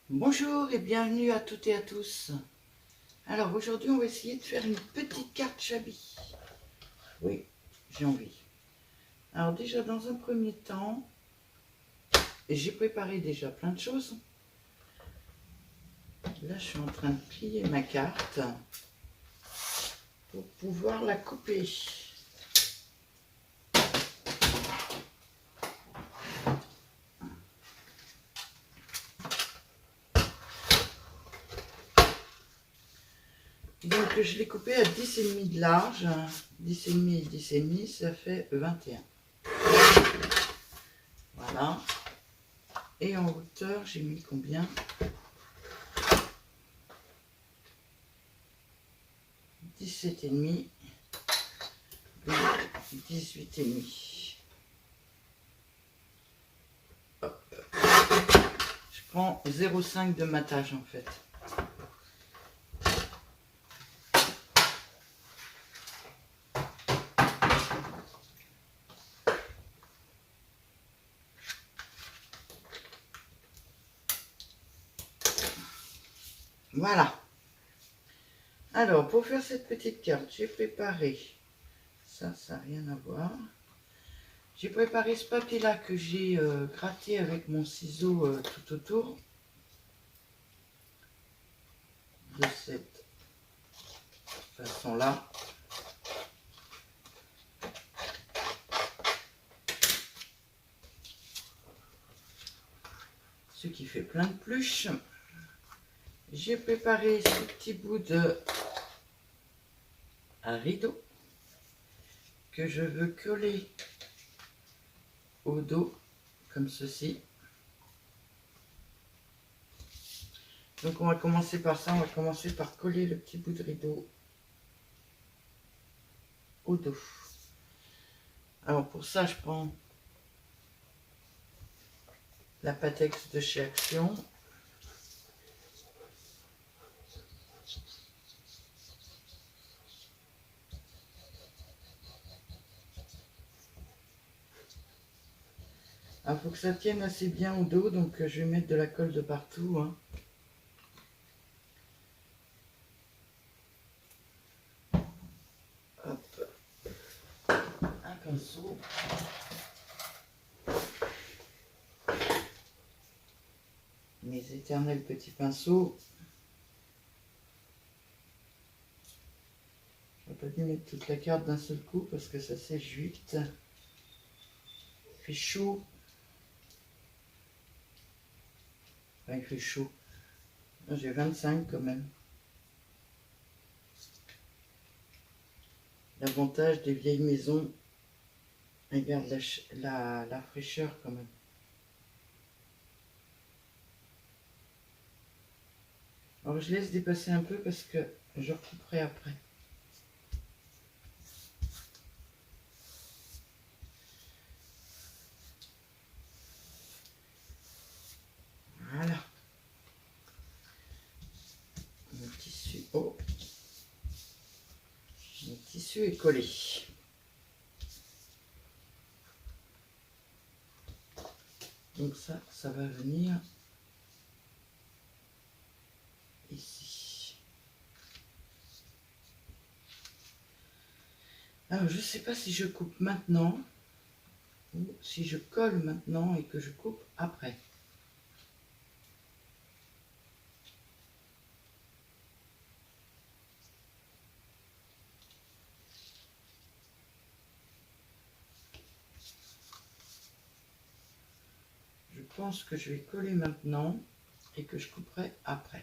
Bonjour et bienvenue à toutes et à tous. Alors aujourd'hui on va essayer de faire une petite carte Chabi. Oui, j'ai envie. Alors déjà dans un premier temps, j'ai préparé déjà plein de choses. Là je suis en train de plier ma carte pour pouvoir la couper. Donc je l'ai coupée à 10,5 de large, 10,5 et 10,5 ça fait 21. Voilà. Et en hauteur j'ai mis combien? 17,5, 18,5. Je prends 0,5 de matage en fait. Voilà. Alors, pour faire cette petite carte, j'ai préparé, ça n'a rien à voir. J'ai préparé ce papier-là que j'ai gratté avec mon ciseau tout autour. De cette façon-là. Ce qui fait plein de pluches. J'ai préparé ce petit bout de rideau que je veux coller au dos, comme ceci. Donc on va commencer par ça, on va commencer par coller le petit bout de rideau au dos. Alors pour ça, je prends la Pattex de chez Action. Il faut que ça tienne assez bien au dos, donc je vais mettre de la colle de partout. Hein. Hop. Un pinceau. Mes éternels petits pinceaux. Je n'aurais pas dû mettre toute la carte d'un seul coup parce que ça sèche vite. Il fait chaud. Enfin, il fait chaud. J'ai 25 quand même. L'avantage des vieilles maisons, elles gardent la fraîcheur quand même. Alors je laisse dépasser un peu parce que je recouperai après. Voilà. Mon tissu, oh, mon tissu est collé. Donc ça va venir ici. Alors je ne sais pas si je coupe maintenant ou si je colle maintenant et que je coupe après. Je pense que je vais coller maintenant et que je couperai après.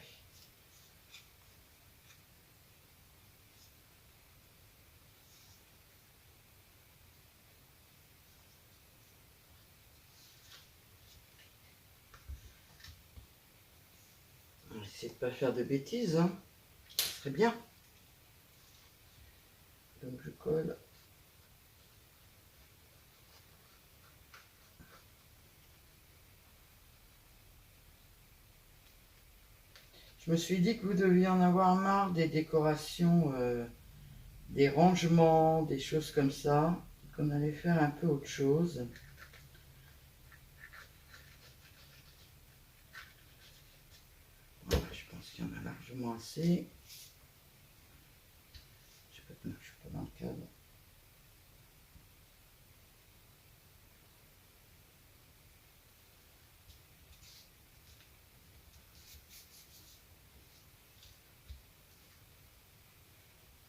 On va essayer de ne pas faire de bêtises, hein. Ce serait bien. Donc je colle. Je me suis dit que vous deviez en avoir marre des décorations, des rangements, des choses comme ça, qu'on allait faire un peu autre chose. largement assez. Je sais pas, non, je suis pas dans le cadre.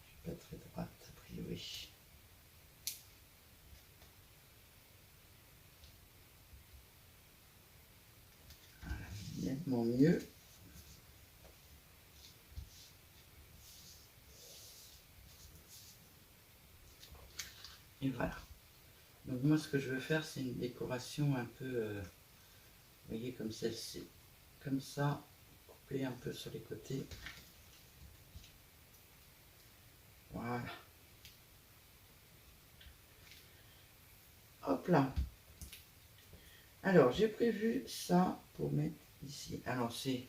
Je suis pas très droite a priori. Voilà, nettement mieux. Et voilà. Donc moi ce que je veux faire c'est une décoration un peu, vous voyez comme celle-ci. Comme ça, couper un peu sur les côtés. Voilà. Hop là. Alors j'ai prévu ça pour mettre ici. Alors c'est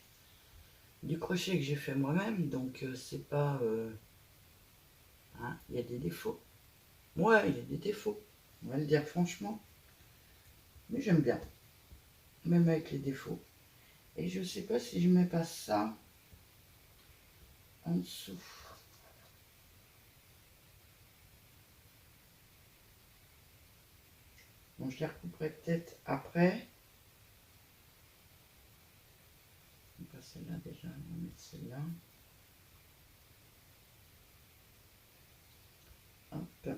du crochet que j'ai fait moi-même, donc c'est pas... hein, il y a des défauts. Ouais, il y a des défauts. On va le dire franchement. Mais j'aime bien. Même avec les défauts. Et je sais pas si je mets pas ça en dessous. Bon, je les recouperai peut-être après. Pas celle-là déjà, on va mettre celle-là. Hop.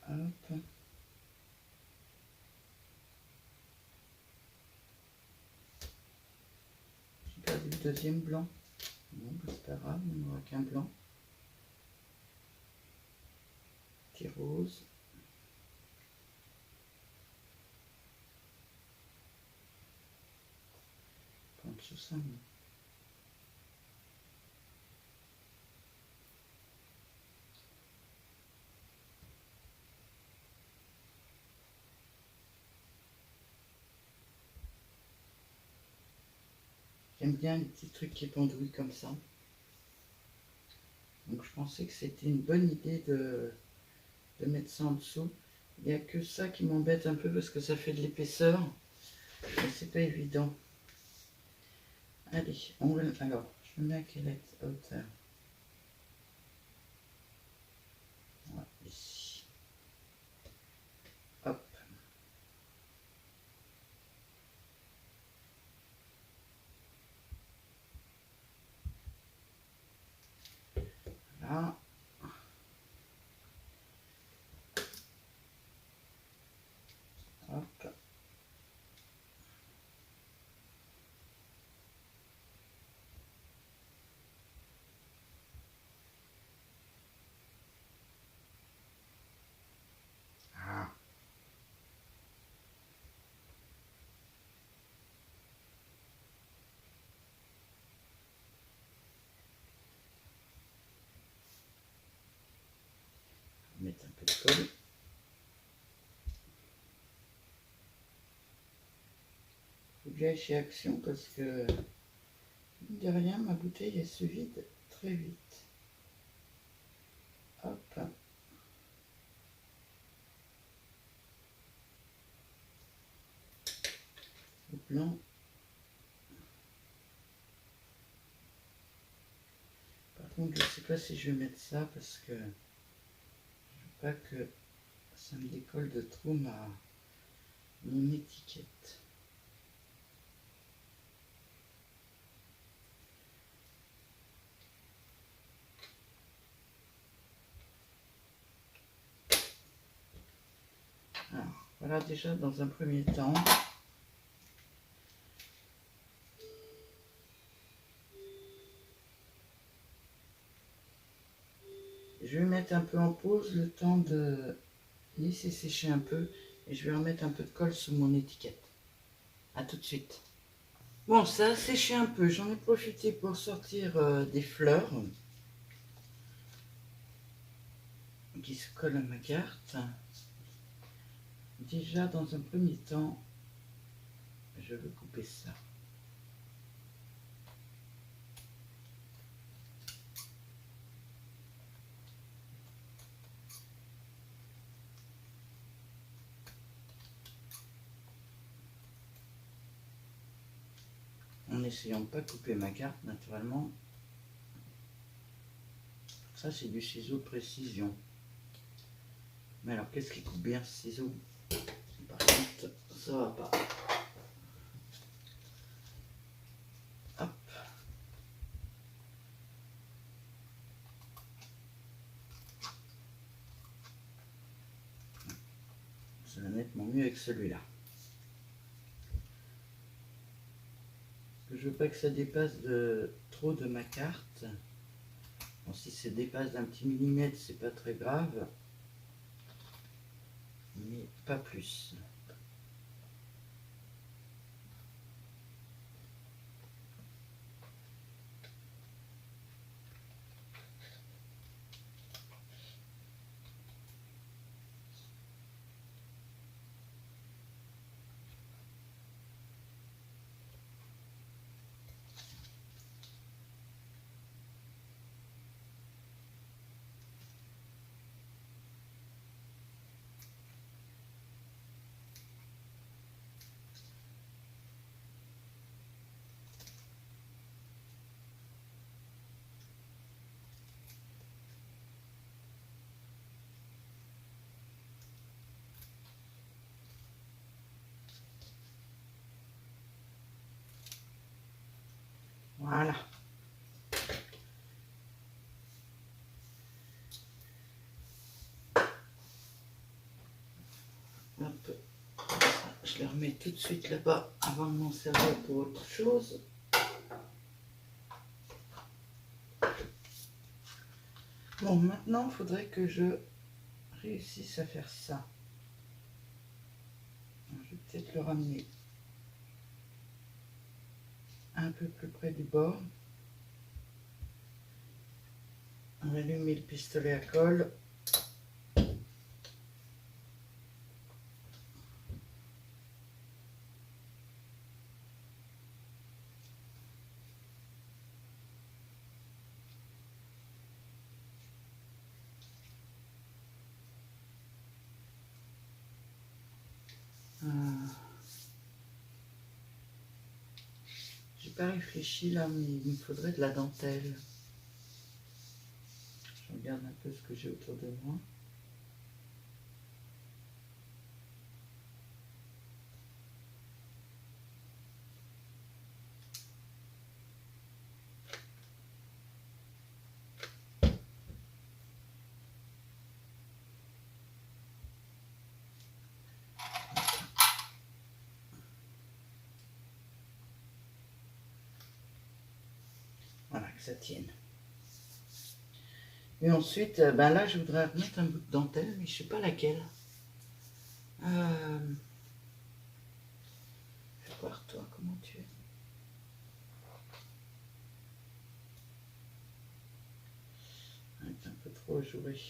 Hop. J'ai perdu le deuxième blanc. Bon, bah, c'est pas grave, on n'aura qu'un blanc. Petit rose. Pas en dessous ça, mais... J'aime bien les petits trucs qui pendouillent comme ça. Donc je pensais que c'était une bonne idée de mettre ça en dessous. Il n'y a que ça qui m'embête un peu parce que ça fait de l'épaisseur. Mais c'est pas évident. Allez, on va... Alors, je mets à quelle hauteur? Voilà, ici. Hop. Là. Hop. Ah. Mettre un peu de colle. Faut que j'aille chez Action parce que, mine de rien, ma bouteille elle se vide très vite. Hop. Le blanc. Par contre, je sais pas si je vais mettre ça parce que je veux pas que ça me décolle de trop mon étiquette. Alors, voilà déjà dans un premier temps. Je vais mettre un peu en pause le temps de laisser sécher un peu et je vais remettre un peu de colle sur mon étiquette. A tout de suite. Bon, ça a séché un peu. J'en ai profité pour sortir des fleurs qui se collent à ma carte. Déjà, dans un premier temps, je vais couper ça. essayant de ne pas couper ma carte naturellement. Ça c'est du ciseau de précision. Mais alors qu'est-ce qui coupe bien ce ciseau? Par contre ça va pas. Hop. Ça va nettement mieux avec celui-là. Je veux pas que ça dépasse trop de ma carte. Bon, si ça dépasse d'un petit millimètre, c'est pas très grave, mais pas plus. Voilà. Hop. Je les remets tout de suite là-bas avant de m'en servir pour autre chose. Bon, maintenant, il faudrait que je réussisse à faire ça. Je vais peut-être le ramener un peu plus près du bord. On va allumer le pistolet à colle. J'ai pas réfléchi là, mais il me faudrait de la dentelle. Je regarde un peu ce que j'ai autour de moi. Voilà, que ça tienne. Et ensuite, ben là, je voudrais mettre un bout de dentelle, mais je sais pas laquelle. Je vais voir toi, comment tu es. C'est un peu trop joué.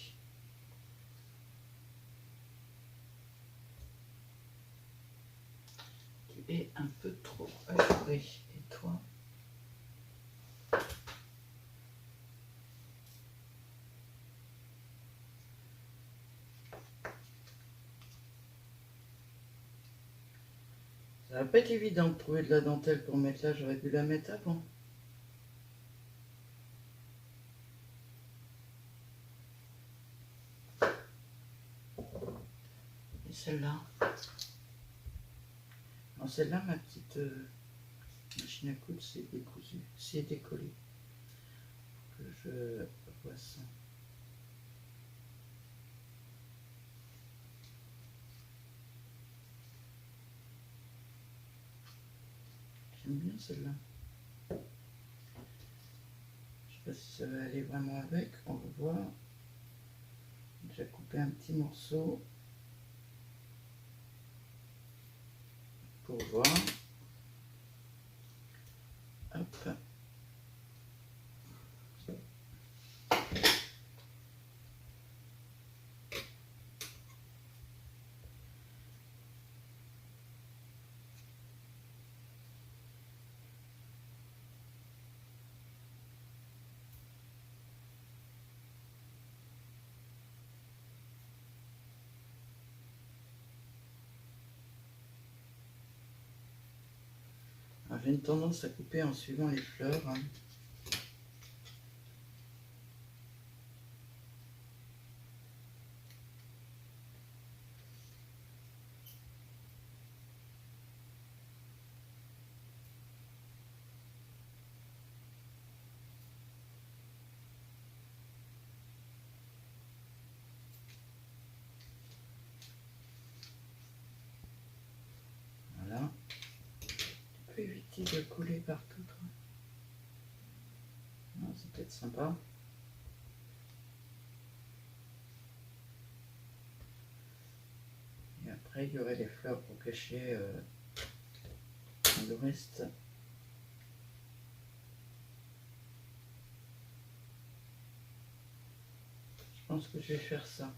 Tu es un peu trop joué. Et toi? Ça va pas être évident de trouver de la dentelle pour mettre là, j'aurais dû la mettre avant. Et celle-là. Non, celle-là, ma petite machine à coudre, c'est décousu, c'est décollé. Que je vois ça. J'aime bien celle-là. Je sais pas si ça va aller vraiment avec, on va voir. J'ai coupé un petit morceau pour voir. Hop. J'ai une tendance à couper en suivant les fleurs. Hein. Voilà. Tu peux éviter de coller partout, toi. C'est peut-être sympa. Et après, il y aurait les fleurs pour cacher le reste. Je pense que je vais faire ça.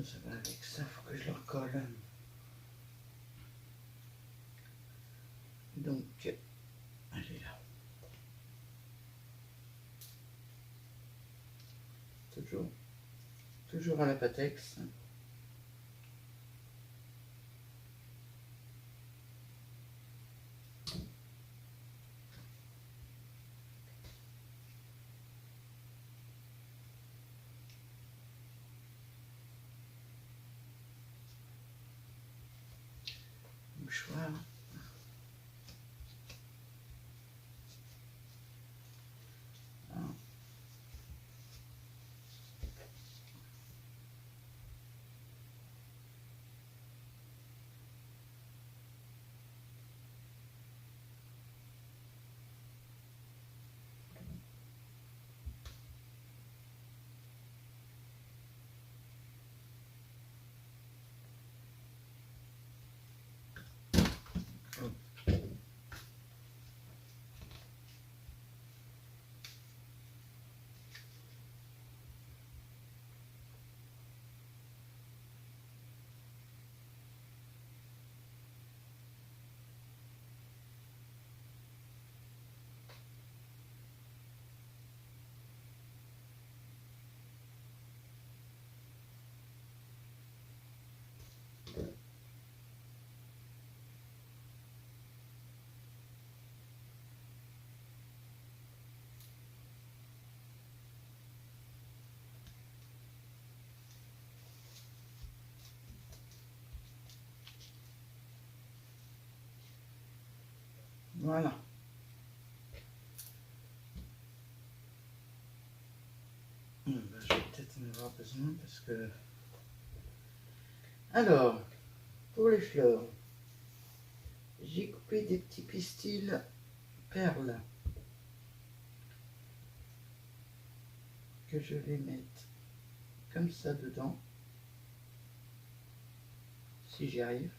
Ça va avec ça, il faut que je le recolle. Donc, allez là. Toujours à la Patex. Mouchoir. Voilà. Je vais peut-être en avoir besoin parce que... Alors, pour les fleurs, j'ai coupé des petits pistils perles que je vais mettre comme ça dedans, si j'y arrive.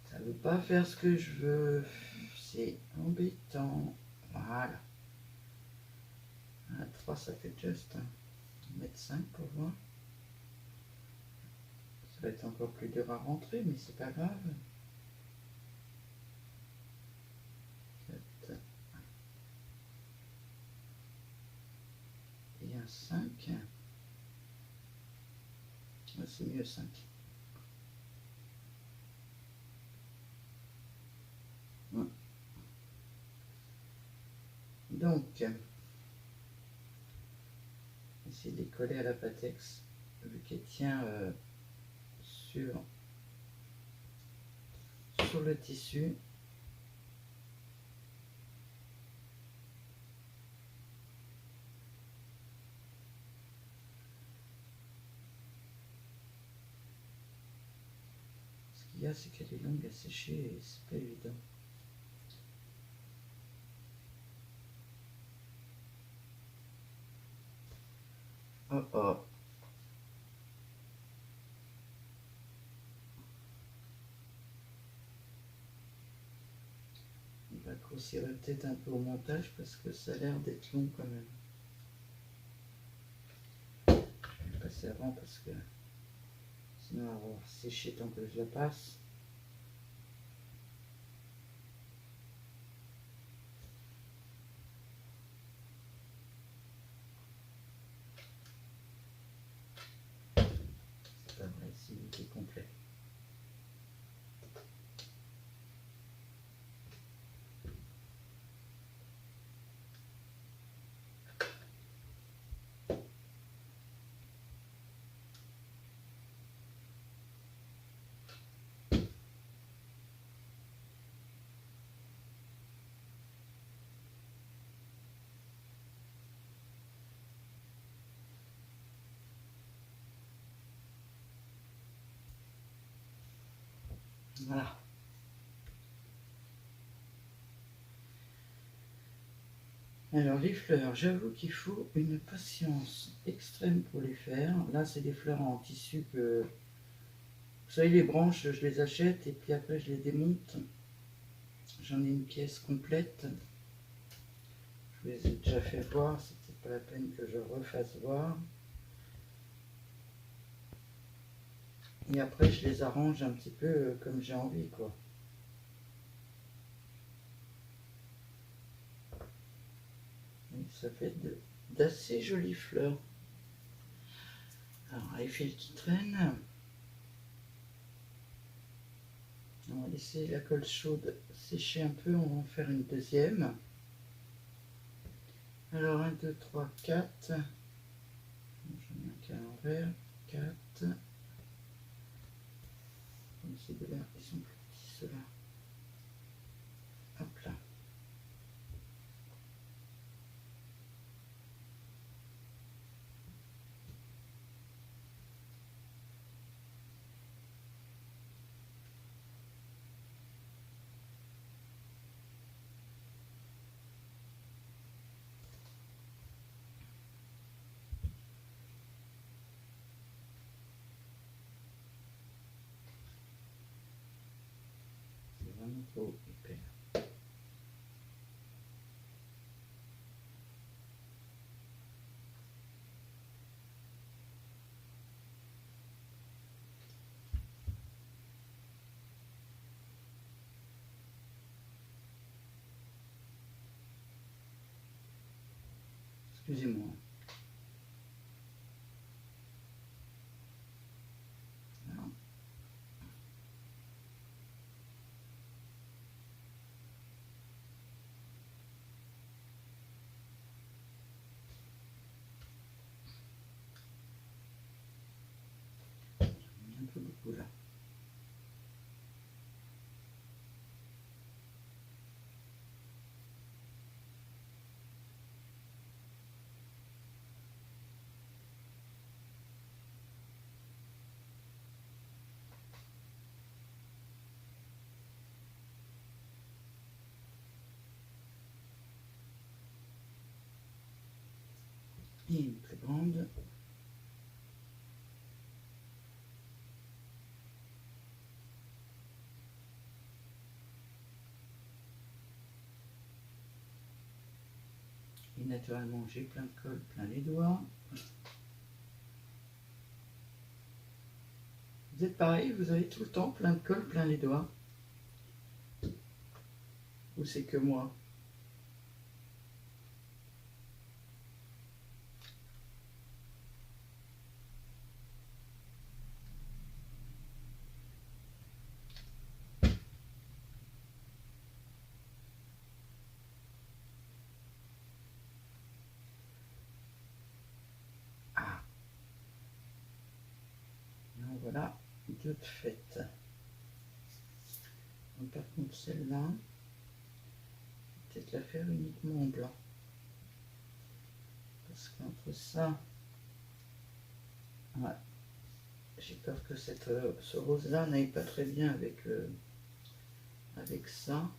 Ça ne veut pas faire ce que je veux, c'est embêtant. Voilà. 3 ça fait juste. On va mettre 5 pour voir. Ça va être encore plus dur à rentrer, mais c'est pas grave. 4 et un 5. C'est mieux 5. Donc, essayer de les coller à la Patex, vu qu'elle tient sur le tissu. Ce qu'il y a, c'est qu'elle est longue à sécher et c'est pas évident. Oh oh. On va grossir peut-être un peu au montage parce que ça a l'air d'être long quand même. Je vais passer avant parce que sinon elle va sécher tant que je la passe. Ça devrait activité complète. Voilà. Alors les fleurs, j'avoue qu'il faut une patience extrême pour les faire. Là c'est des fleurs en tissu que... Vous savez, les branches, je les achète et puis après je les démonte. J'en ai une pièce complète. Je vous les ai déjà fait voir, c'était pas la peine que je refasse voir. Et après je les arrange un petit peu comme j'ai envie, quoi. Et ça fait d'assez jolies fleurs. Alors les fils qui traînent. On va laisser la colle chaude sécher un peu, on va en faire une deuxième. Alors 1, 2, 3, 4. J'en ai un qui est à l'envers. 4. C'est de là, ils sont plus petits ceux-là. Hop là. C'est vraiment trop épais. Excusez-moi. Alors, j'en ai un peu beaucoup là. Et une plus grande. Et naturellement, j'ai plein de colle, plein les doigts. Vous êtes pareil, vous avez tout le temps plein de colle, plein les doigts. Ou c'est que moi? Ah, alors voilà, deux de faites. Donc, par contre, celle-là, peut-être la faire uniquement en blanc. Parce qu'entre ça, ouais, j'ai peur que ce rose-là n'aille pas très bien avec ça.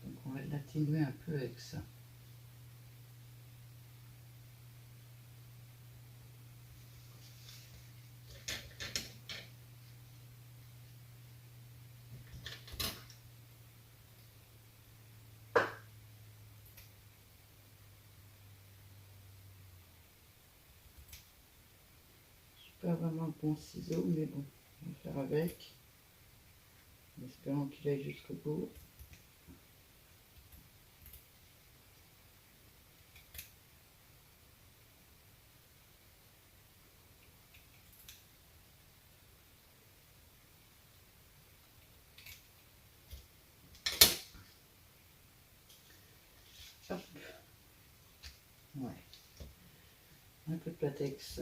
Donc on va l'atténuer un peu avec ça. Pas vraiment de bons ciseaux, mais bon, on va faire avec. en espérant qu'il aille jusqu'au bout. Hop. Ouais. Un peu de latex.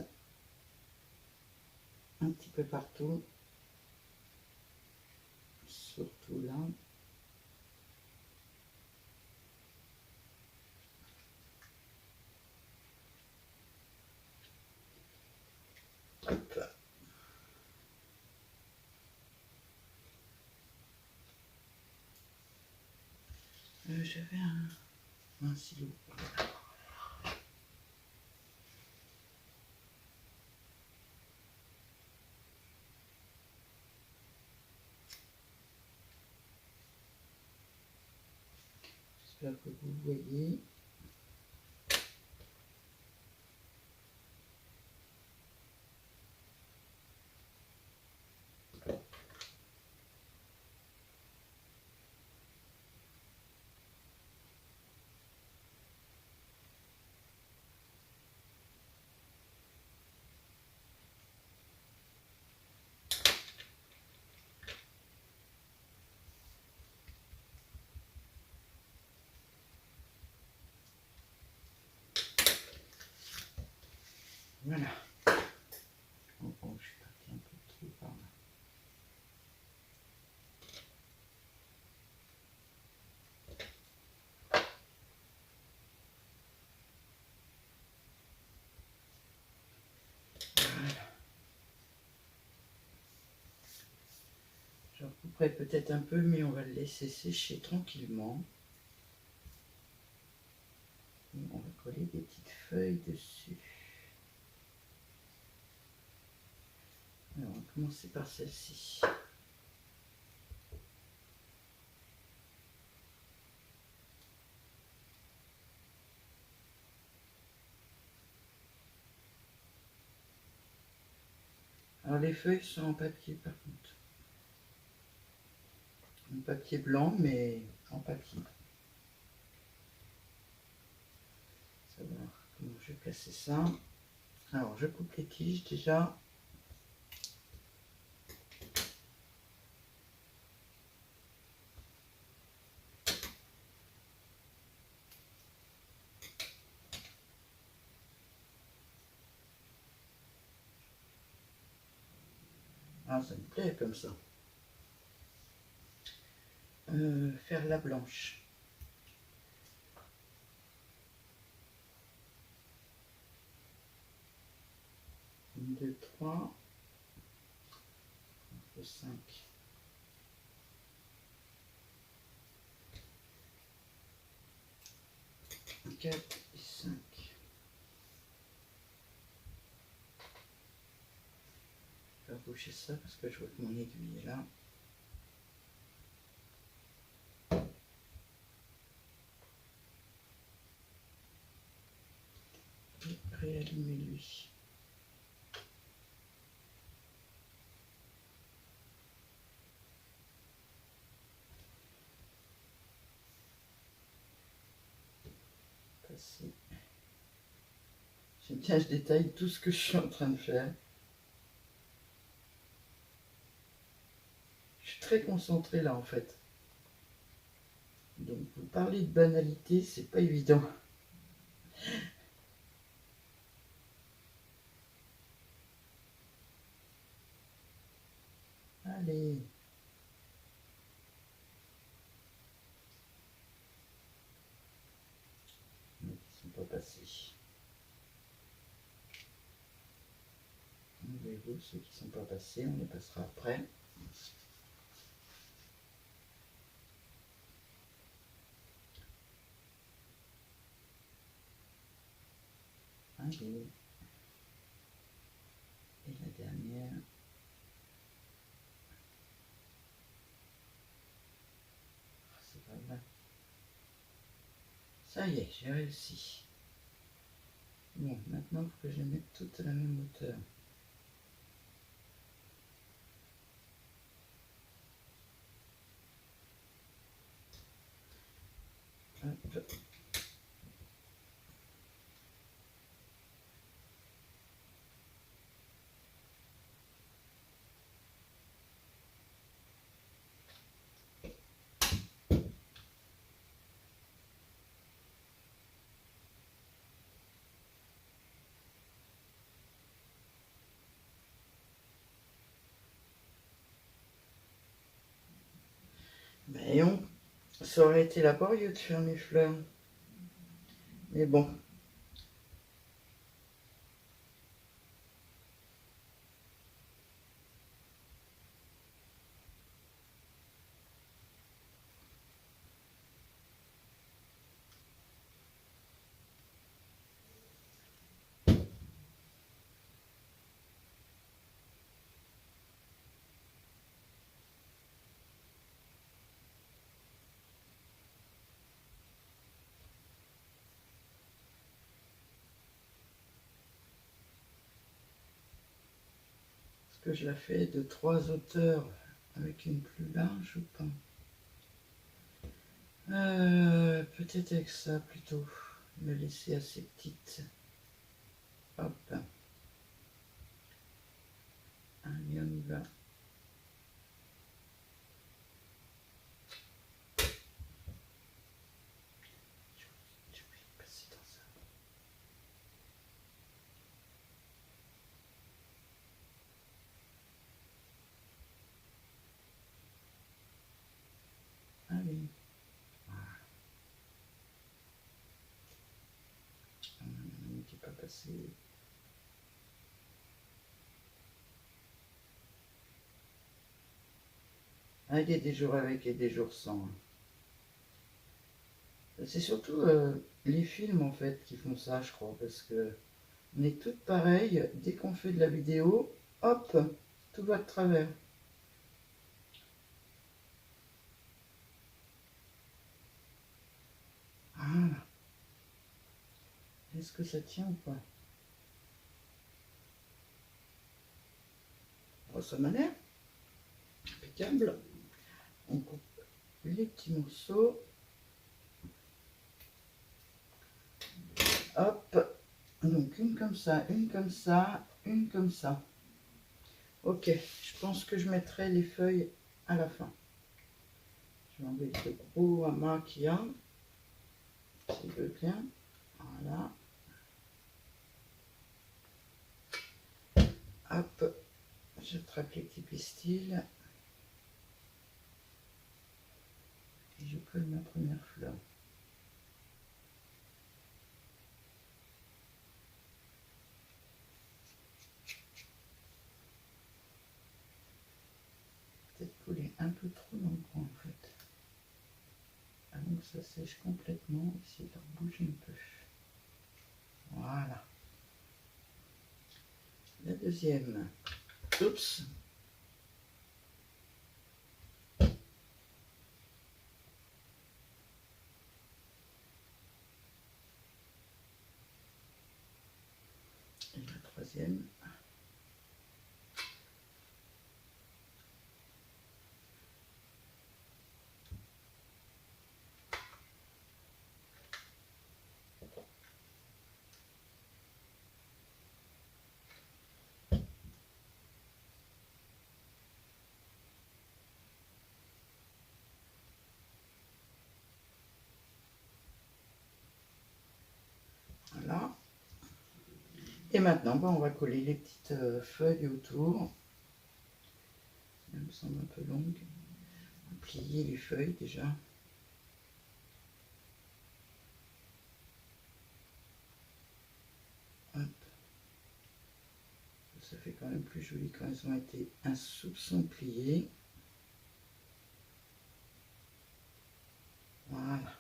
Un petit peu partout. Surtout là. Hop. J'avais un silo. J'espère que vous voyez. Voilà. Oh, je suis parti un peu trop par là. Voilà. Je recouperai peut-être un peu, mais on va le laisser sécher tranquillement. Et on va coller des petites feuilles dessus. Alors, on va commencer par celle-ci. Alors, les feuilles sont en papier par contre. En papier blanc, mais en papier. Savoir comment je vais placer ça. Alors, je coupe les tiges déjà. Ah, ça me plaît comme ça. Faire la blanche. 1, 2, 3, 5. 4 et 5. Je vais bouger ça parce que je vois que mon aiguille est là. Et réallumer lui. Passer. J'aime bien, je détaille tout ce que je suis en train de faire. Je suis très concentrée là en fait. Donc vous parlez de banalité, c'est pas évident. Allez. Ils ne sont pas passés. Enlevez-vous ceux qui ne sont pas passés, on les passera après. Allez. Et la dernière. C'est pas mal. Ça y est, j'ai réussi. Bon, maintenant il faut que je les mette toutes à la même hauteur. Mais ça aurait été laborieux de faire mes fleurs. Mais bon. Est-ce que je la fais de 3 hauteurs avec une plus large ou pas? Peut-être avec ça plutôt. Me laisser assez petite. Hop. Allez, on y va. Je vais passer dans ça. Allez. On n'était pas passé. Ah, il y a des jours avec et des jours sans. C'est surtout les films en fait qui font ça, je crois, parce que on est toutes pareilles. Dès qu'on fait de la vidéo, hop, tout va de travers. Ah, est-ce que ça tient ou pas? Oh, ça m'a l'air impeccable. On coupe les petits morceaux. Hop, donc une comme ça, une comme ça, une comme ça. Ok, je pense que je mettrai les feuilles à la fin. Je vais enlever ce gros amas qu'il y a, s'il veut bien. Voilà. Hop, j'attrape les petits pistils. Et je colle ma première fleur. Peut-être coller un peu trop dans le coin en fait. Avant que ça sèche complètement, essayer de bouger un peu. Voilà. La deuxième. Oups. Et la troisième. Voilà. Et maintenant, on va coller les petites feuilles autour. Elles me semblent un peu longues. On va plier les feuilles déjà. Hop. Ça fait quand même plus joli quand elles ont été un soupçon pliées. Voilà.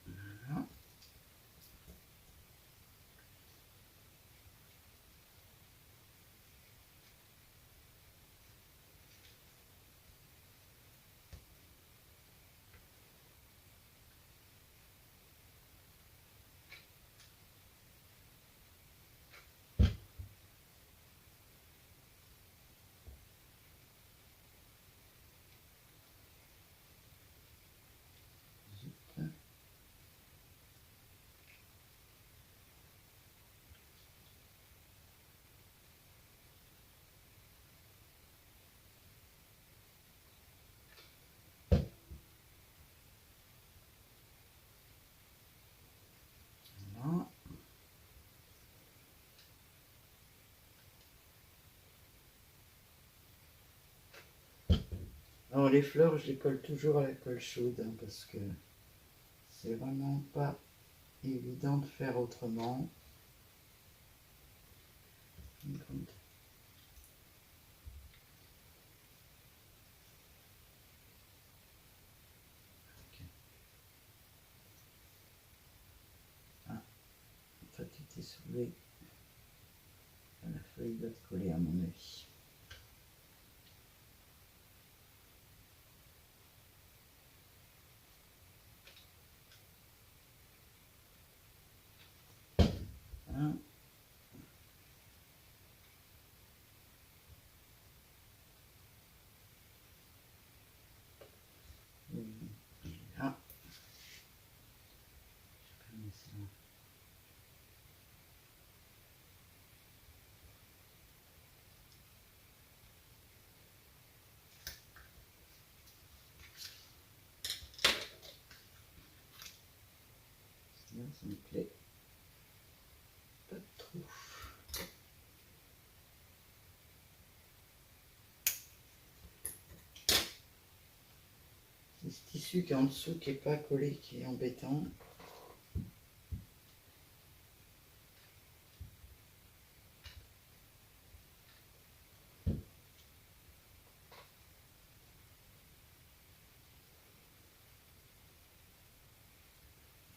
Voilà. Alors les fleurs, je les colle toujours à la colle chaude hein, parce que c'est vraiment pas évident de faire autrement. Ah, toi tu t'es soulevé. La feuille doit te coller à mon avis. Hein? Ah, je vais mettre ça. Là, ça me plaît pas trop. C'est ce tissu qui est en dessous qui n'est pas collé qui est embêtant.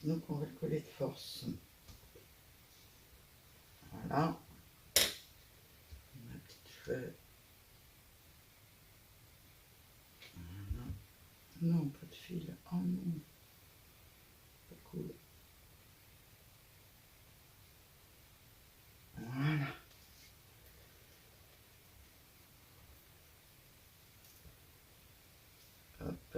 Donc on va le coller de force. Voilà. Ma petite feuille. Voilà. Non, pas de fil. Oh non. Pas cool. Voilà. Hop.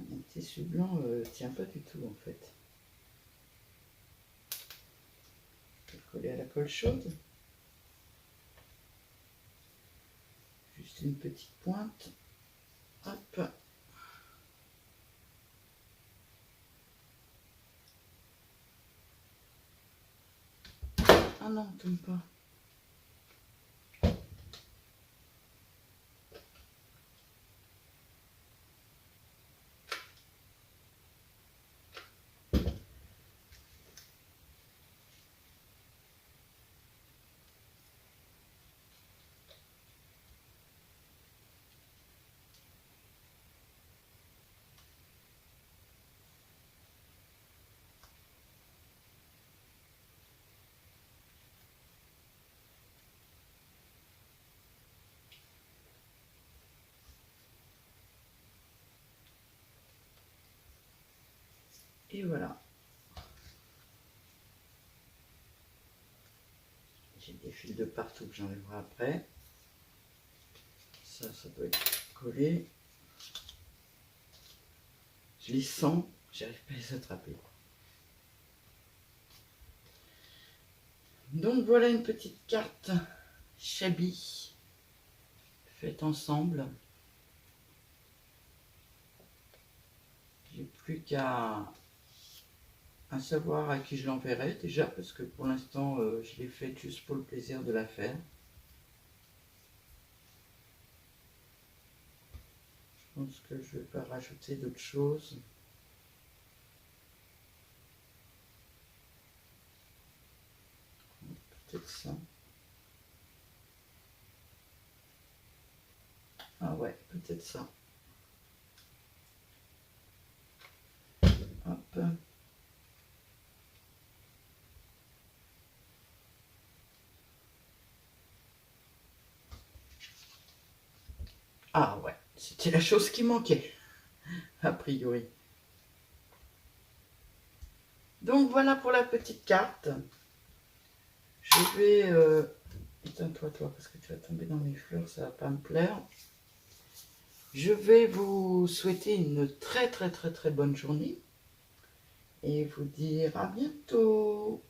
Mon tissu blanc tient pas du tout en fait. Je vais le coller à la colle chaude. Juste une petite pointe. Hop. Ah non, tombe pas. Et voilà. J'ai des fils de partout que j'enlèverai après. Ça doit être collé. Je les sens, j'arrive pas à les attraper. Donc voilà une petite carte shabby faite ensemble. J'ai plus qu'à savoir à qui je l'enverrai déjà parce que pour l'instant je l'ai faite juste pour le plaisir de la faire. Je pense que je vais pas rajouter d'autres choses. Peut-être ça. Ah ouais, peut-être ça. Hop. Ah ouais, c'était la chose qui manquait, a priori. Donc voilà pour la petite carte. Je vais... Éteins-toi toi, parce que tu vas tomber dans mes fleurs, ça va pas me plaire. Je vais vous souhaiter une très très très très bonne journée. Et vous dire à bientôt.